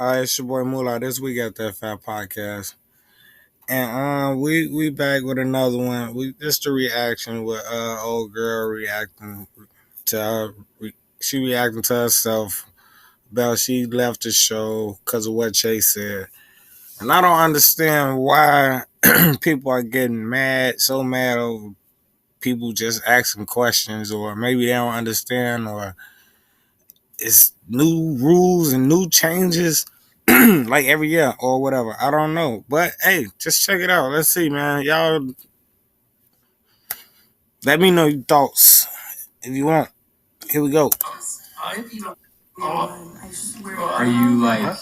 It's your boy Moolah. This week at the Fat Podcast, and we back with another one. We just a reaction with old girl reacting to she reacting to herself about she left the show because of what Chase said, and I don't understand why people are getting mad, so mad over people just asking questions, or maybe they don't understand, or it's new rules and new changes like every year or whatever. I don't know. But hey, just check it out. Let's see, man. Y'all let me know your thoughts if you want. Here we go. Are you like,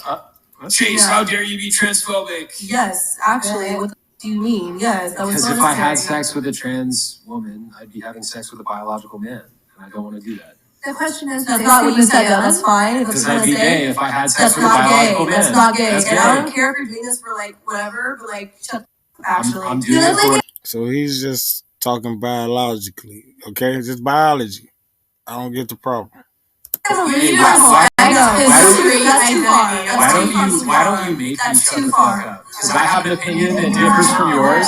Chase, how dare you be transphobic? Yes, actually, what do you mean? Yes, that was Because if I had sex with a trans woman, I'd be having sex with a biological man, and I don't want to do that. The question is, that's not what you said, though. That's fine. Because I'd be gay if I had sex with a biological man. That's not gay. That's And gay. I don't care if you're doing this for, like, whatever, but, like, shut the actually. I'm doing it for... So he's just talking biologically, okay? Just biology. I don't get the problem. Why don't you make me shut the fuck up? Because I have an opinion that differs from yours.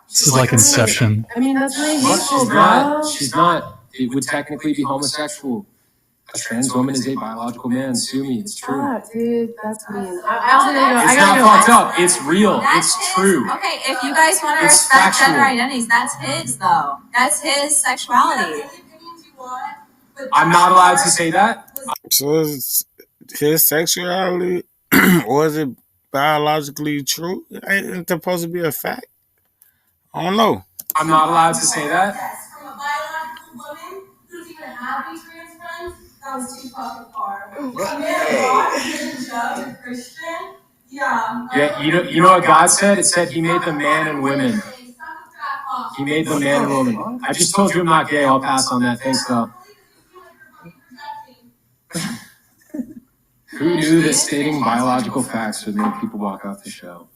This is like Inception. I mean, that's really hateful, She's not. It would technically be homosexual. A trans woman is a biological man. Sue me. It's true. Fuck, dude, that's mean. It's not fucked up. It's real. It's true. Okay, if you guys want to respect gender identities, that's his, though. That's his sexuality. I'm not allowed to say that. So is his sexuality or is it biologically true? Ain't it supposed to be a fact? I don't know. I'm not allowed to say that. Yes, from a biological woman who's even having trans friends, that was too fucking far. Christian, yeah. You know what God said? It said He made the man and women. He made the man and woman. I just told you I'm not gay. I'll pass on that. Thanks, though. Who knew that stating biological facts would make people walk off the show?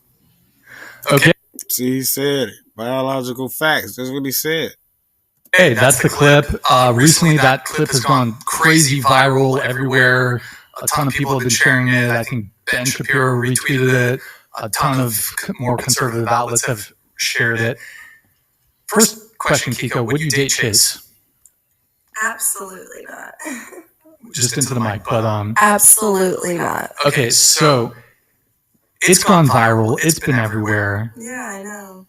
Okay. See, he said it. Biological facts. That's what he said. Hey, that's the clip. Recently, that clip has gone crazy viral everywhere. A ton of people have been sharing it. I think Ben Shapiro retweeted it. A ton of more conservative outlets have shared it. First question, Keeko, would you date Chase? Absolutely not. Just into the mic, but Absolutely not. Okay, so it's gone viral. It's been everywhere. Yeah, I know.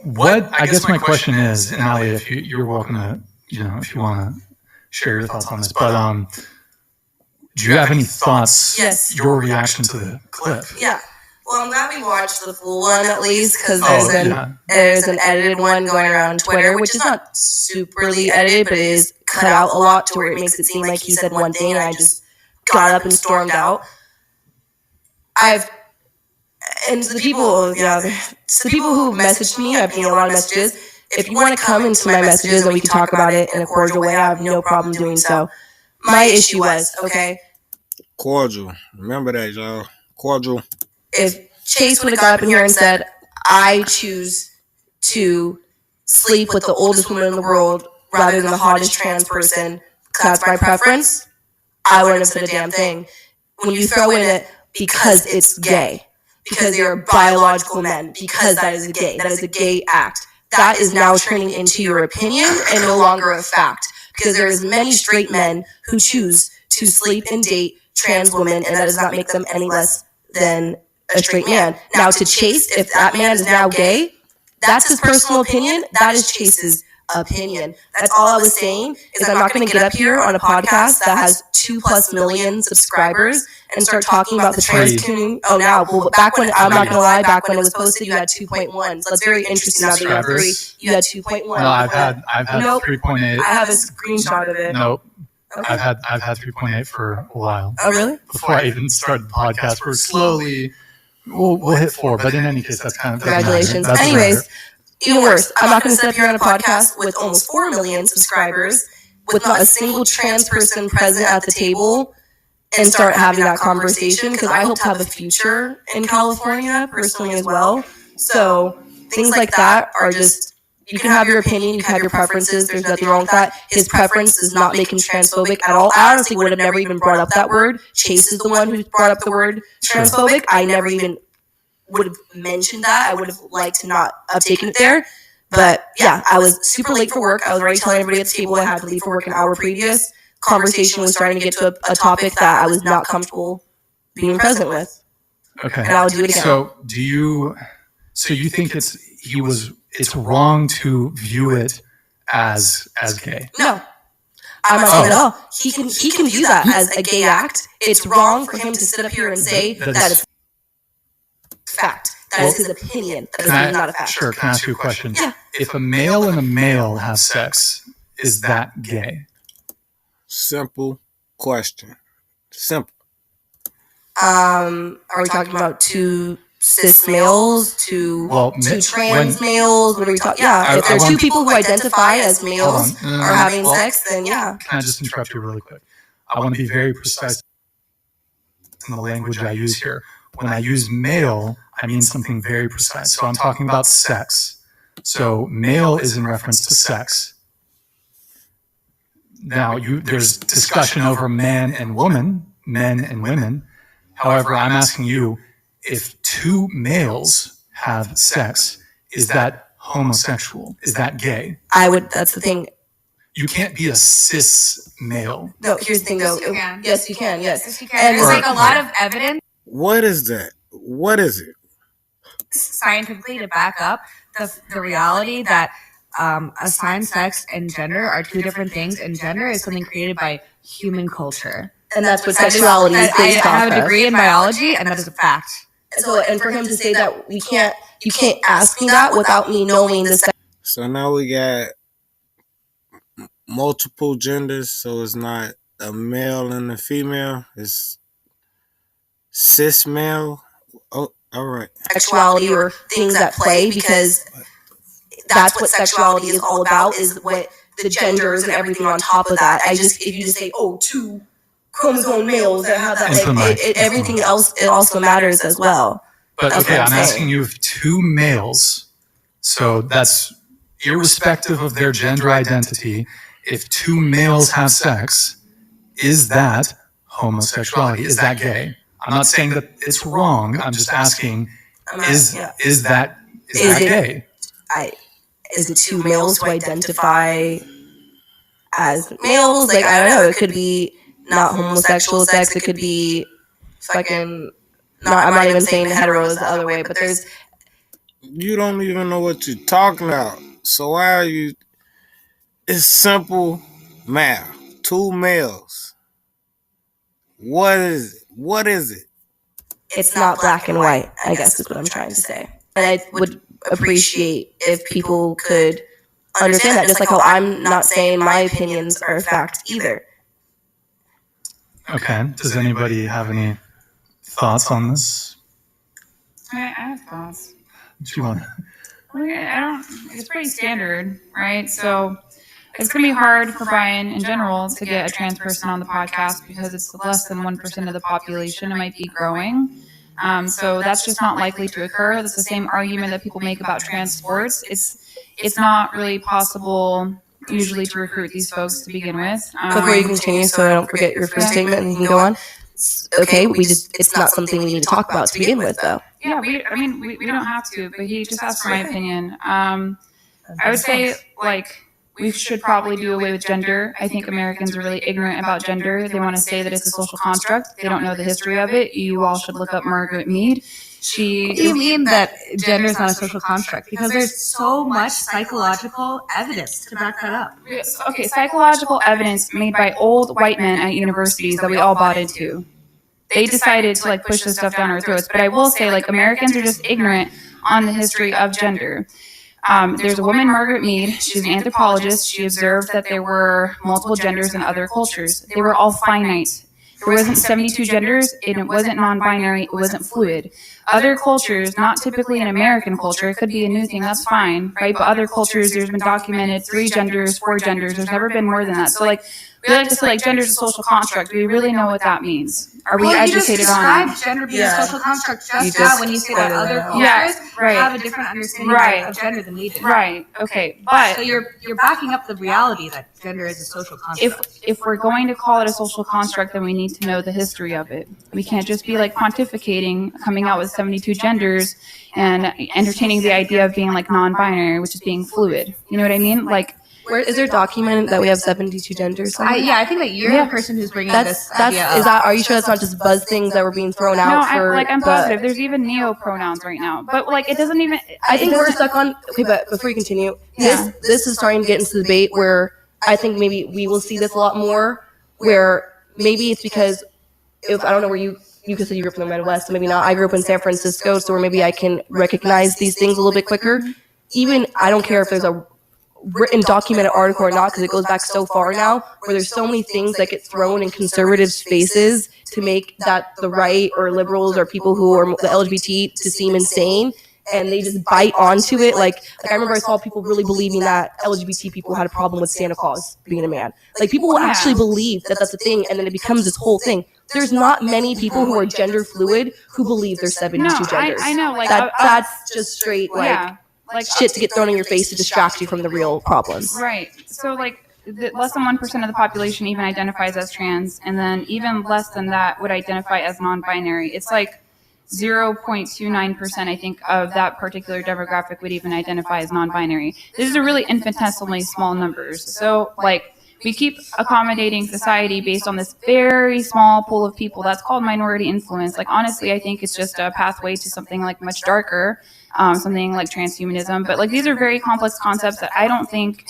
What I guess my question is, and Ali, if you're welcome to, if you want to share your thoughts on this, but do you have any thoughts? Yes. Your reaction to the clip? Yeah. Well, I'm glad we watched the full one at least, because there's an edited one going around Twitter, which is not superly edited, but it is cut out a lot to where it makes it seem like he said one thing and I just got up and stormed out. And to the people, to the people who messaged me, I've getting a lot of messages. If you want to come into my messages and we can talk about it in a cordial way, I have no problem doing so. My issue was, okay? Cordial. Remember that, y'all. Cordial. If Chase would have got up in here and said, I choose to sleep with the oldest woman in the world rather than the hottest trans person, because that's my preference, I wouldn't have said a damn thing. When you throw in it because it's gay, because you're biological men, because that is a gay act, that is now turning into your opinion and no longer a fact. Because there is many straight men who choose to sleep and date trans women, and that does not make them any less than a straight man. Now to Chase, if that man is now gay, that's his personal opinion. That is Chase's opinion. That's all I was saying, is I'm not going to get up here on a podcast that has 2+ million subscribers and start talking about the trans community. Oh, now, well, back when, I'm not going to lie, back when it was posted, you had 2.1. So that's very interesting. Now that you have 3, you had 2.1. No, I've had Nope. 3.8. I have a screenshot of it. Nope. Okay. I've had 3.8 for a while. Oh, really? Before I even started the podcast, we're slowly, we'll hit 4, but in any case, that's kind of... Congratulations. Anyways, even worse, I'm not going to sit up here on a podcast with almost 4 million subscribers, with not a single trans person present at the table, and start having that conversation, because I hope to have a future in California personally as well. So things like that are just you can have your opinion, you can have your preferences, there's nothing wrong with that. His preference does not make him transphobic at all. I honestly would have never even brought up that word. Chase is the one who brought up the word transphobic. I never even would have mentioned that. I would have liked to not have taken it there. But yeah, I was super late for work. I was already telling everybody at the table I had to leave for work an hour previous. Conversation was starting to get to a topic that I was not comfortable being present with. Okay. And I'll do it again. So you think it's wrong to view it as gay? No. I'm not saying at all. He can view that as a gay act. It's wrong for him to sit up here and say that it's fact. That is his opinion. That is not a fact. Sure, can I ask you a question? Yeah. If a male and a male have sex, is that gay? Simple question. Simple. Are we talking about two cis males, two trans males? What are we talking? Yeah, if there are two people who identify as males are having sex, then yeah. Can I just interrupt you really quick? I want to be very precise in the language I use here. When I use male, I mean something very precise. So I'm talking about sex. So male is in reference to sex. Now, there's discussion over man and woman, men and women. However, I'm asking you, if two males have sex, is that homosexual? Is that gay? That's the thing. You can't be a cis male. No, here's the thing though. Yes, you can. Yes, you can. And there's like a lot of evidence. What is that? What is it? Scientifically to back up the reality that assigned sex and gender are two different things, and gender is something created by human culture. And that's what sexuality is based off of. I have a degree in biology, and that is a fact. So, and for him to say that you can't ask me that without me knowing the sex. So now we got multiple genders, so it's not a male and a female. It's cis male. Oh, all right. Sexuality or things at play, because that's what sexuality is all about, is what the genders and everything on top of that. If you just say, oh, two chromosome males that have that, everything else, it also matters as well. But okay, I'm asking you if two males, so that's irrespective of their gender identity, if two males have sex, is that homosexuality? Is that gay? I'm not saying that it's wrong. I'm just asking, is that gay? Is it two males who identify as males? Like, I don't know. It could be not homosexual sex. It could be fucking. I'm not even saying hetero is the other way, but there's. You don't even know what you're talking about. So why are you? It's simple math. Two males. What is it? What is it? It's not black and white, I guess is what I'm trying to say. And I would appreciate if people could understand that, just like how I'm not saying my opinions are a fact either. Okay. Does anybody have any thoughts on this? I have thoughts. Do you want? It's pretty standard, right? So it's going to be hard for Brian in general to get a trans person on the podcast because it's less than 1% of the population. It might be growing. So that's just not likely to occur. That's the same argument that people make about trans sports. It's not really possible usually to recruit these folks to begin with. Before you continue, so I don't forget your first statement and you can go on. Okay, it's not something we need to talk about to begin with, though. Yeah, we don't have to, but he just asked for my opinion. I would say, we should probably do away with gender. I think Americans are really ignorant about gender. They want to say that it's a social construct. They don't know the history of it. You all should look up Margaret Mead. What do you mean that gender is not a social construct? Because there's so much psychological evidence to back that up. Okay, psychological evidence made by old white men at universities that we all bought into. They decided to push this stuff down our throats. But I will say Americans are just ignorant on the history of gender. There's a woman, Margaret Mead. She's an anthropologist. She observed that there were multiple genders in other cultures. They were all finite. There wasn't 72 genders, and it wasn't non-binary, it wasn't fluid. Other cultures, not typically in American culture, it could be a new thing, that's fine, right? But other cultures, there's been documented 3 genders, 4 genders, there's never been more than that. So we like to say like gender is a social construct. Do we really know what that means? Are we you just educated on it? described gender being Yeah. a social construct You just now just when you say that pointed other it out. cultures Yeah, right. have a different understanding Right. of gender than we do. Right. Okay. So But you're backing up the reality that gender is a social construct. if we're going to call it a social construct, then we need to know the history of it. We can't just be like pontificating, coming out with 72 genders and entertaining the idea of being like non-binary, which is being fluid. You know what I mean? Like, Where is there documented that we have 72 genders? I think that you're the person who's bringing this idea up. Are you sure that's not just buzz things that were being thrown no, out I'm positive. There's even neo pronouns right now, but like it doesn't even. I think we're stuck on. Okay, but before you continue, Yeah. this is starting to get into the debate where I think maybe we will see this a lot more. Where maybe it's because if I don't know where you said you grew up in the Midwest, so maybe not. I grew up in San Francisco, so where maybe I can recognize these things a little bit quicker. Even I don't care if there's a written documented article or not, because it goes back so far now, where there's so many things that get thrown in conservatives' faces to make that the right or liberals or people who are the LGBT to seem insane, and they just bite onto it. Like I remember I saw people really believing that LGBT people had a problem with Santa Claus being a man. Like people will actually believe that that's a thing, and then it becomes this whole thing. There's not many people who are gender fluid who believe there's 72 genders. I know, like that's just straight like. yeah. Like Shit to get thrown in your face to distract you from the real problems. Right. So like less than 1% of the population even identifies as trans, and then even less than that would identify as non-binary. It's like 0.29%, I think, of that particular demographic would even identify as non-binary. These are really infinitesimally small numbers. So like we keep accommodating society based on this very small pool of people. That's called minority influence. Like honestly, I think it's just a pathway to something like much darker. Something like transhumanism, but like these are very complex concepts that I don't think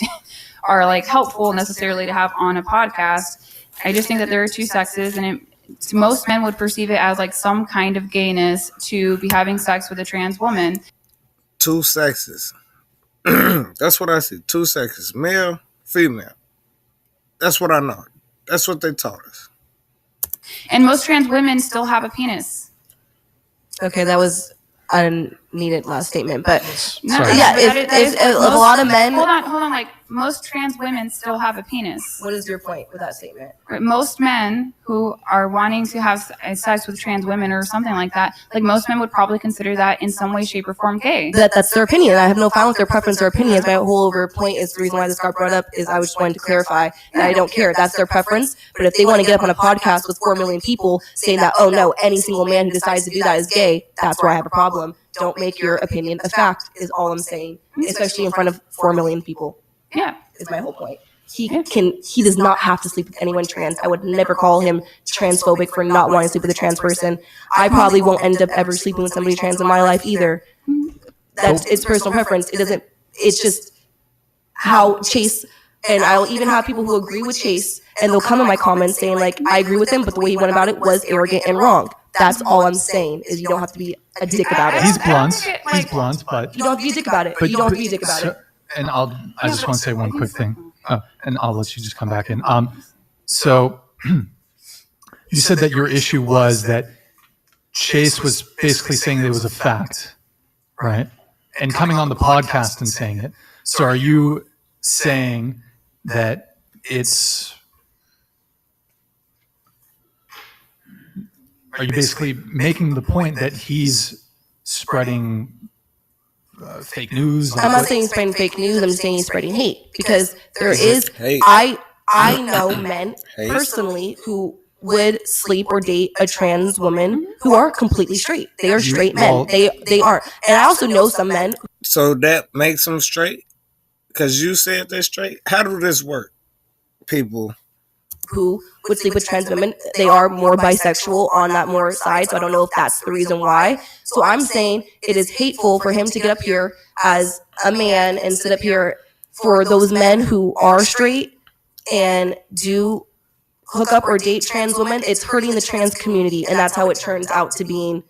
are like helpful necessarily to have on a podcast. I just think that there are two sexes, and most men would perceive it as like some kind of gayness to be having sex with a trans woman. Two sexes. That's what I see. Two sexes. Male, female. That's what I know. That's what they taught us. And most trans women still have a penis. Okay, that was unneeded last statement, but No, Sorry. yeah, but if a lot of men. Hold on. Like most trans women still have a penis. What is your point with that statement? Right? Most men who are wanting to have sex with trans women or something like that, like most men would probably consider that in some way, shape, or form gay. That's their opinion. I have no problem with their preference or opinions. My whole over point is the reason why this got brought up is I was just wanting to clarify that I don't care. That's their preference. But if they want to get up on a podcast with 4 million people saying that, oh no, any single man who decides to do that is gay, that's where I have a problem. Don't make your opinion a fact is all I'm saying, especially in front of 4 million people. Yeah. Is my whole point. He does not have to sleep with anyone trans. I would never call him transphobic for not wanting to sleep with a trans person. I probably won't end up ever sleeping with somebody trans in my life either. That's it's personal preference. It's just how Chase, and I'll even have people who agree with Chase, and they'll come in my comments saying like, I agree with him, but the way he went about it was arrogant and wrong. That's all I'm saying is you don't have to be a dick about it. He's blunt. He's blunt, but You don't have to be a dick about it. You don't have to be a dick about it. And I just want to say one quick thing, and I'll let you just come back in. So you said that your issue was that Chase was basically saying that it was a fact, right? And coming on the podcast and saying it. So are you saying that are you basically making the point that he's spreading fake news? I'm not saying he's spreading fake news. I'm saying he's spreading hate because there is. Hate. I know men personally who would sleep or date a trans woman who are completely straight. They are straight men. They are, and I also know some men. So that makes them straight? Because you said they're straight? How do this work, people? Who would sleep with trans women. They are more bisexual on that more side, so I don't know if that's the reason why. So I'm saying it is hateful for him to get up here as a man and sit up here for those men who are straight and do hook up or date trans women. It's hurting the trans community, and that's how it turns out to being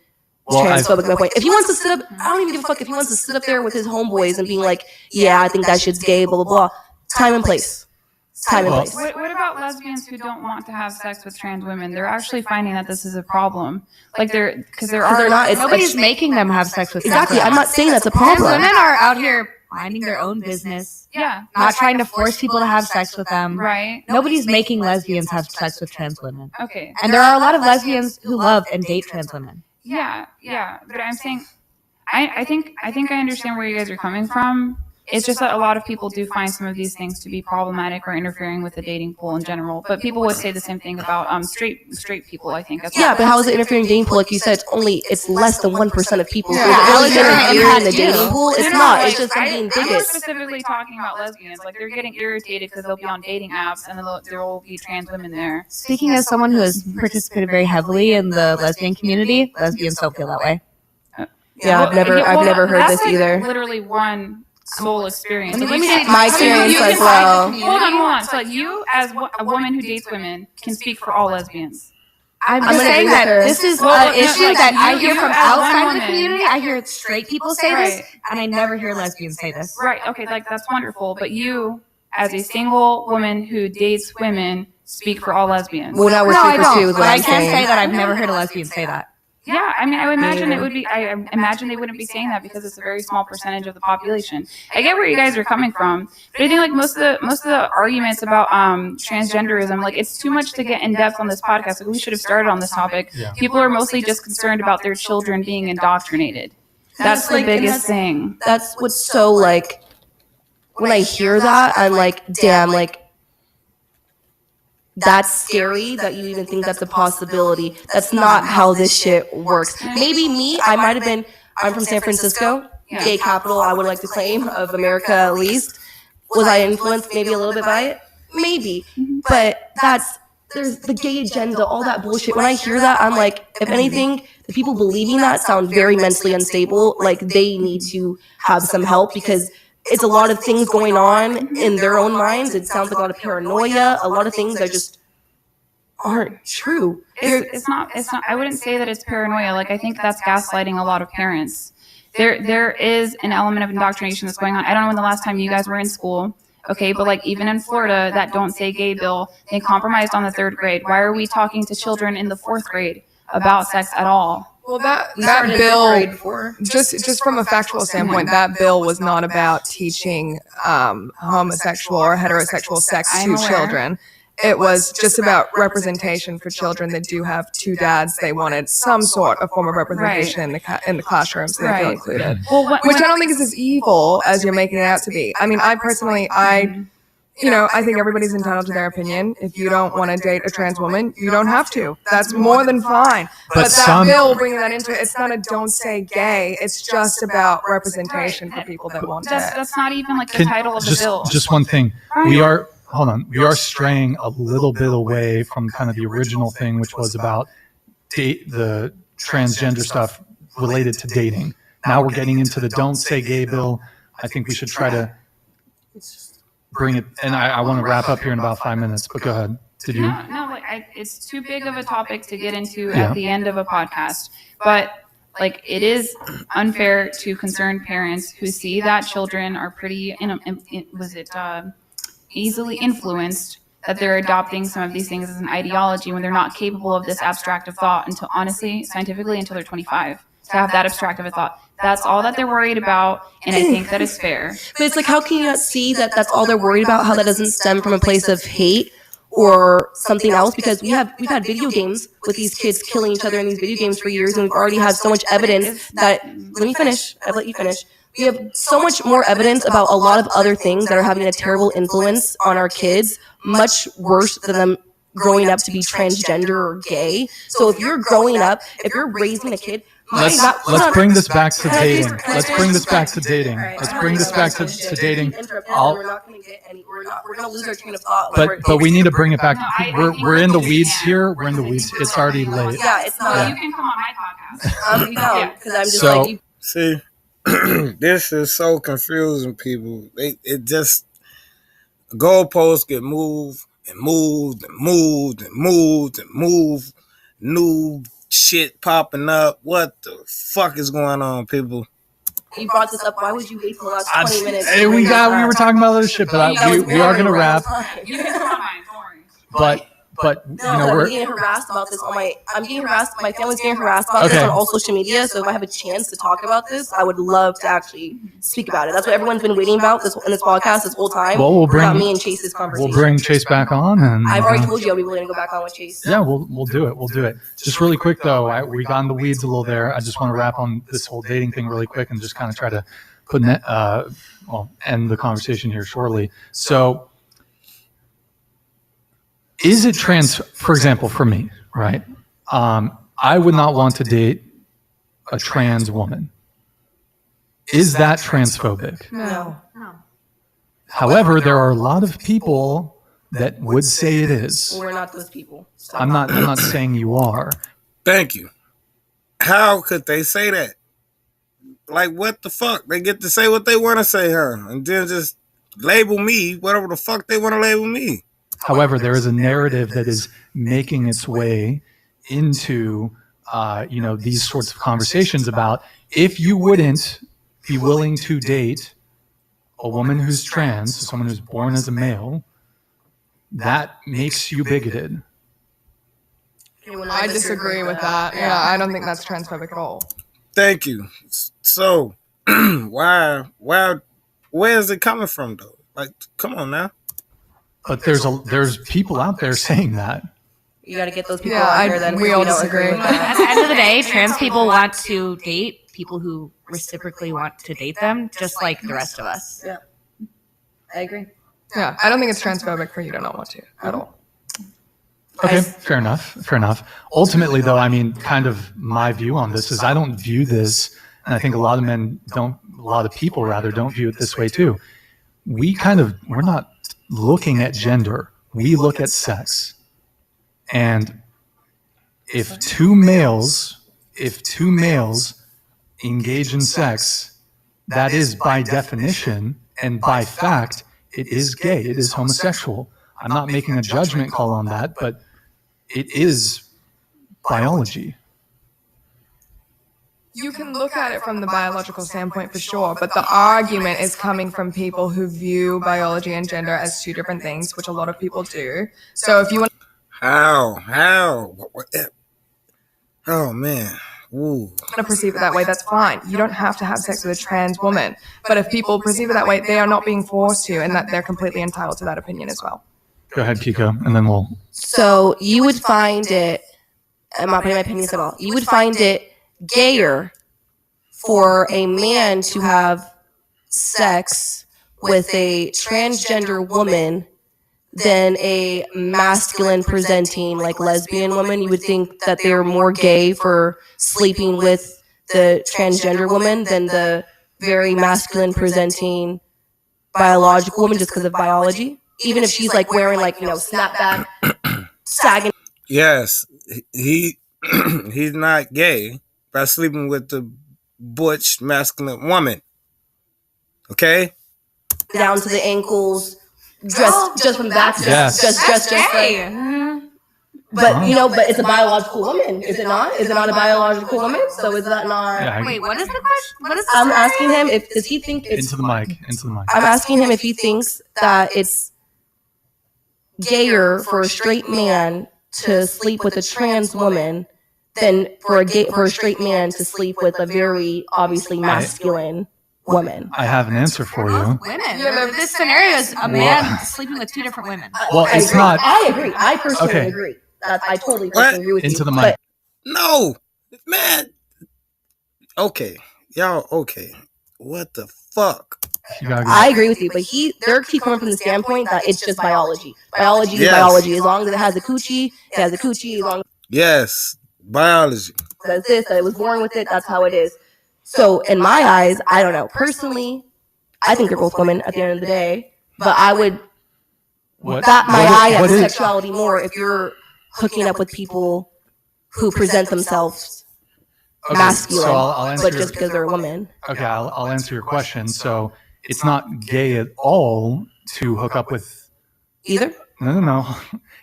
transphobic. My point. If he wants to sit up, I don't even give a fuck if he wants to sit up there with his homeboys and being like, yeah, I think that shit's gay, blah, blah, blah. Time and place. time and Well- place. What about lesbians who don't want to have sex with trans women? They're actually finding that this is a problem. Like because there are they're not. Nobody's making them have sex with Exactly. trans I'm not saying that's a Trans problem. women are out here minding their own business, yeah, not trying to force people to have sex with them. right. Nobody's making lesbians have sex with trans women. Okay. And there are a lot of lesbians who love and date trans women. Yeah. But I'm saying, I think I understand where you guys are coming from. It's just that a lot of people do find some of these things to be problematic or interfering with the dating pool in general. But people would say the same thing about straight people, I think. As well. Yeah, but how is it interfering in the dating pool? Like you said, it's less than 1% of people. Yeah, So is it how really is it gonna interfering in the impact dating you? pool? It's No, not. like, It's just them being I'm bigots. specifically talking about lesbians. Like they're getting irritated because they'll be on dating apps and then there will be trans women there. Speaking as someone who has participated very heavily in the lesbian community, lesbians don't feel that way. Yeah, I've never heard that's this like either. Literally one soul experience. Let me take My experience as well. Hold on. So like you, as a woman who dates women, can speak for all lesbians. I'm gonna just saying agree with that her. this is Well, an no, issue like, that I you hear from as one outside of the woman- community. I hear straight people say this, Right. and I never hear lesbians say this. Right. Okay. Like that's wonderful. But you, as a single woman who dates women, speak for all lesbians. Well, now we're No, I two for two don't. is But what I I'm can say saying. that I've never heard a lesbian say that. Yeah, I mean, I would imagine it would be. I imagine they wouldn't be saying that because it's a very small percentage of the population. I get where you guys are coming from, but I think like most of the arguments about transgenderism, like it's too much to get in depth on this podcast. Like we should have started on this topic. Yeah. People are mostly just concerned about their children being indoctrinated. That's the like- and biggest thing. That's what's so like. When I hear that, I'm like, damn, like. That's scary that you even think that's a possibility. That's not how this shit works. Maybe me, I might have been. I'm from San Francisco, gay capital, I would like to claim, of America at least. Was I influenced maybe a little bit by it? Maybe. But there's the gay agenda, all that bullshit. When I hear that, I'm like, if anything, the people believing that sound very mentally unstable. Like they need to have some help because it's a lot of things going on in their own minds. It sounds like a lot of paranoia, a lot of things that just aren't true. It's not. I wouldn't say that it's paranoia. Like I think that's gaslighting a lot of parents. There is an element of indoctrination that's going on. I don't know when the last time you guys were in school. Okay, but like even in Florida, that Don't Say Gay bill, they compromised on the 3rd grade. Why are we talking to children in the 4th grade about sex at all? Well, that bill, just from a factual standpoint, that bill was not about teaching homosexual or heterosexual sex I'm to aware. children. It was just about representation for children that do have two dads. They wanted some sort of form of representation in the classroom, so they feel Right. included. Well, Which I don't think is as evil as you're making it out to be. I mean, I personally, I think everybody's entitled to their opinion. If you don't want to date a trans woman, you don't have to. That's more than fine. But that some- bill bringing that into it, it's not a don't say gay. It's just about representation for people that want it. That's not even like the title of the bill. Just one thing. We are straying a little bit away from kind of the original thing, which was about the transgender stuff related to dating. Now we're getting into the Don't Say Gay bill. I think we should try to bring it, and I want to wrap up here in about 5 minutes, but go ahead. Did you? No, like it's too big of a topic to get into Yeah. at the end of a podcast. But like it is unfair to concerned parents who see that children are pretty, easily influenced, that they're adopting some of these things as an ideology when they're not capable of this abstract of thought until, honestly, scientifically, until they're 25. To have that abstract of a thought. That's all that they're worried about, and I think that is fair. But it's like, how can you not see that that's all they're worried about? How that doesn't stem from a place of hate or something else? Because we've had video games with these kids killing each other in these video games for years, and we've already had so much evidence that. Let me finish. I let you finish. We have so much more evidence about a lot of other things that are having a terrible influence on our kids, much worse than them growing up to be transgender or gay. So if you're growing up, if you're raising a kid. Let's bring this back to dating. Let's bring this back to dating. Let's bring this back to dating. We're not going to get any. We're going to lose our train of thought. But we need to bring it back. No, I think We're in the weeds here. We're in the weeds. It's already late. Yeah, it's Well, not. you can come on my podcast. No, because I'm just So- like. See, this is so confusing, people. It just goalposts get moved and moved and moved and moved and moved. New shit popping up. What the fuck is going on, people? You brought this up. Why would you wait till the last 20 minutes? Hey, we were talking about other shit, but we are gonna wrap. You guys are fine, don't worry. But No, you know, I'm we're getting harassed about this I'm getting harassed. My family's getting harassed about this on all social media. So if I have a chance to talk about this, I would love to actually speak about it. That's what everyone's been waiting about in this podcast this whole time. Well, we'll bring about me and Chase's conversation. We'll bring Chase back on, and I've already told you I'll be willing to go back on with Chase. Yeah, we'll do it. We'll do it. Just really quick though, we got in the weeds a little there. I just want to wrap on this whole dating thing really quick and just kind of try to end the conversation here shortly. So, is it for example, for me, right? I would not want to date a trans woman. Is that transphobic? No. However, there are a lot of people that would say it is. We're not those people. So. I'm not saying you are. Thank you. How could they say that? Like, what the fuck? They get to say what they want to say, huh? And then just label me whatever the fuck they want to label me. However, there is a narrative that is making its way into, these sorts of conversations about if you wouldn't be willing to date a woman who's trans, someone who's born as a male, that makes you bigoted. I disagree with that. Yeah, I don't think that's transphobic at all. Thank you. So, where is it coming from, though? Like, come on now. But there's people out there saying that. You got to get those people out there. Then we all disagree. At the end of the day, trans people want to date people who reciprocally want to date them, just like the rest of us. Yeah, I agree. Yeah, I don't think it's transphobic for you to not want to at all. Okay, fair enough. Ultimately, though, I mean, kind of my view on this is I don't view this, and I think a lot of people don't view it this way too. We're not looking at gender. We look at sex. And if two males engage in sex, that is by definition and by fact, it is gay, it is homosexual. I'm not making a judgment call on that, but it is biology. You can look at it from the biological standpoint for sure, but the argument is coming from people who view biology and gender as two different things, which a lot of people do. So if you want How? Oh, man. Ooh. to perceive it that way, that's fine. You don't have to have sex with a trans woman. But if people perceive it that way, they are not being forced to, and that they're completely entitled to that opinion as well. Go ahead, Keeko, and then we'll... So you would find it, I'm not putting my opinions at all, you would find it gayer for a man to have sex with a transgender woman than a masculine presenting like lesbian woman. You would think that they're more gay for sleeping with the transgender woman than the very masculine presenting biological woman just because of biology. Even if she's like wearing like, snapback, sagging. Yes, he's not gay by sleeping with the butch masculine woman. Okay? Down to the ankles, dressed just from the back, just like. But but it's a biological woman, is it not? Is it not a biological woman? So is that not? Yeah, Wait, what is the question? What is this? I'm asking him does he think it's into the mic. I'm asking him if he thinks that it's gayer for a straight man to sleep with a trans woman than for a straight man to sleep with a very obviously masculine woman. I have an answer for you. Women. This scenario is a man sleeping with two different women. Well, it's not. I agree. I personally agree. I totally agree with you. Into the mic. No, man. Okay, y'all. Okay, what the fuck? I agree with you, but they're coming from the standpoint that it's just biology. Biology is biology. As long as it has a coochie, it has a coochie. As long Yes, biology. as that it was born with it, that's how it is. So in my eyes, I don't know. Personally, I think they're both women at the end of the day, but I would bat my eye at sexuality more if you're hooking up with people who present themselves masculine, but just because they're a woman. Okay, I'll answer your question. So it's not gay at all to hook up with... Either? No.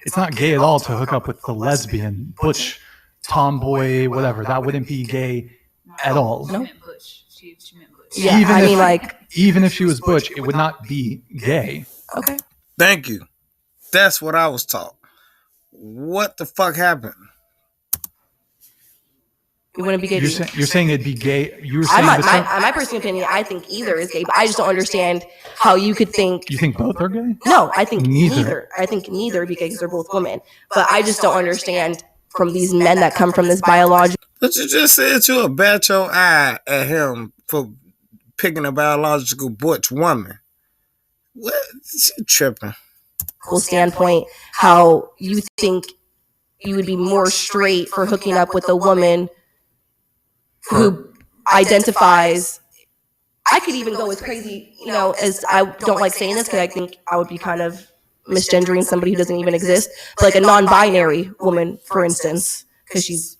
It's not gay at all to hook up with the lesbian, butch, tomboy, whatever. That wouldn't be gay at all. No. She meant butch. Yeah, even I if, mean, like, even if she was butch, it would not be gay. okay. Thank you. That's what I was taught. What the fuck happened? It wouldn't be gay. You're saying it'd be gay. You were I'm saying not, my personal opinion, I think either is gay, but I just don't understand how you could think. You think both are gay? No, I think Neither. neither. I think neither would be gay because they're both women. But I just don't understand from these men that come from this biological. But you just said you would bat your eye at him for picking a biological butch woman. What? She tripping. Standpoint, how you think you would be more straight for hooking up with a woman who identifies. I could even go as crazy, as I don't like saying this because I think I would be kind of misgendering somebody who doesn't even exist, but like a non-binary woman, for instance, because she's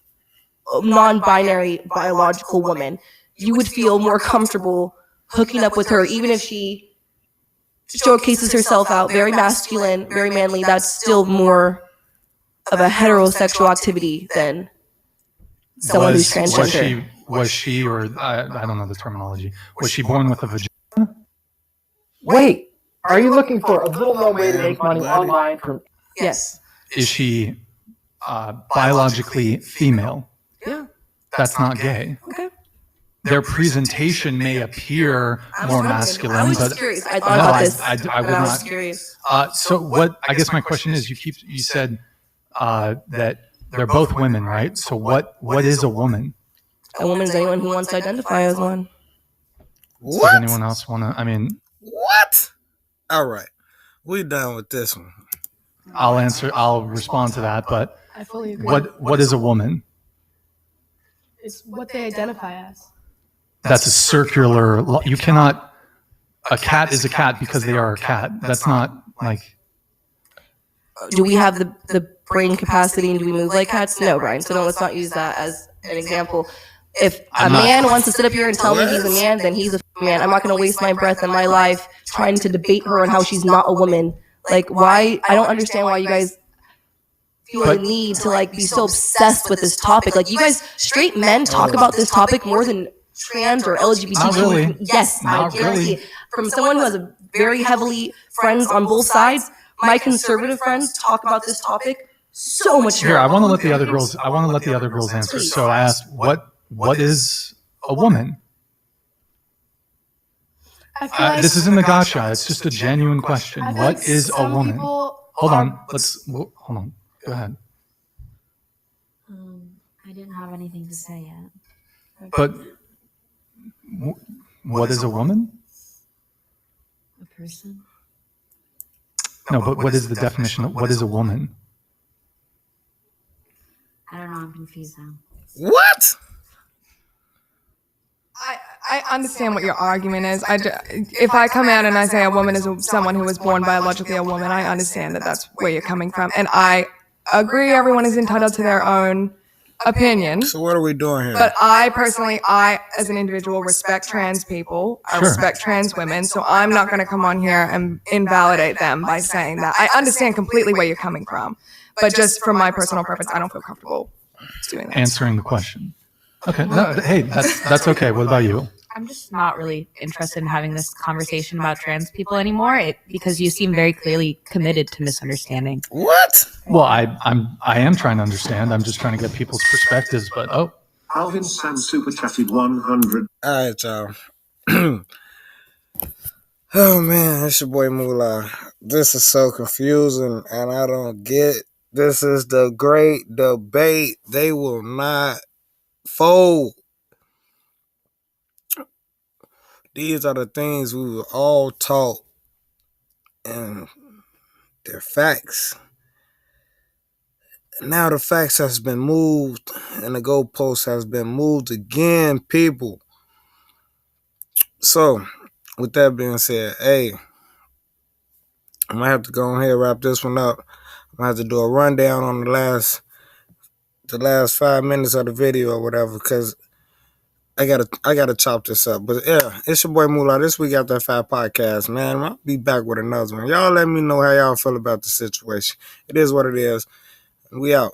a non-binary biological woman, you would feel more comfortable hooking up with her, even if she showcases herself out very masculine, very manly. That's still more of a heterosexual activity than someone who's transgender. Was she, or I don't know the terminology, was she born with a vagina? Wait, are you looking for a little known way to make money online from? Yes. Is she biologically female? Yeah. That's not gay. Okay. Their presentation may appear more masculine, I was but just curious. I thought about this. I would I was not. curious. So what? I guess my question is, you said that they're both women, right? So what is a woman? A woman is anyone who wants to identify as one. What? Does anyone else want to? I mean, what? All right, we done with this one. I'll respond to that. But I fully agree. what is a woman? It's what they identify as. That's a circular. You cannot. A cat is a cat because they are a cat. That's not like. Do we have the brain capacity and do we move like cats? No, Brian. So no, let's not use that as an example. If a man wants to sit up here and tell me he's a man, then he's a man. I'm not going to waste my breath and my life trying to debate her on how she's not a woman. Like, why? I don't understand why you guys feel the need to like be so obsessed with this topic. Like, you guys, straight men talk about this topic more than trans or LGBTQ. Not really. Yes, Not I guarantee really. it. From someone who has a very heavily friends on both sides, my conservative friends talk about this topic so much more. Here, I want to let the other girls. I want to let the other girls answer. So I asked, what is a woman? This isn't a gotcha. It's just a genuine question. What is a woman? Hold on. Hold on. Go ahead. I didn't have anything to say yet. But what is a woman? A person? No, but what is the definition of what is a woman? I don't know. I'm confused now. What? I understand what your argument is. If I come out and I say a woman is someone who was born biologically a woman, I understand that that's where you're coming from. And I agree everyone is entitled to their own opinion. So what are we doing here? But I personally, as an individual, respect trans people. I respect trans women. So I'm not going to come on here and invalidate them by saying that. I understand completely where you're coming from. But just from my personal preference, I don't feel comfortable doing that. Answering the question. Okay. No, hey, that's okay. What about you? I'm just not really interested in having this conversation about trans people anymore because you seem very clearly committed to misunderstanding. What? Well, I am trying to understand. I'm just trying to get people's perspectives. But Alvin Sam super chatted 100. All right, y'all. Oh man, it's your boy Moolah. This is so confusing, and I don't get. This is the great debate. They will not fold. These are the things we were all taught, and they're facts. Now the facts has been moved, and the goalpost has been moved again, people. So, with that being said, hey, I'm gonna have to go ahead and wrap this one up. I'm gonna have to do a rundown on the last 5 minutes of the video or whatever, because I gotta chop this up. But yeah, it's your boy Moolah. This week After 5 podcast, man. I'll be back with another one. Y'all let me know how y'all feel about the situation. It is what it is. We out.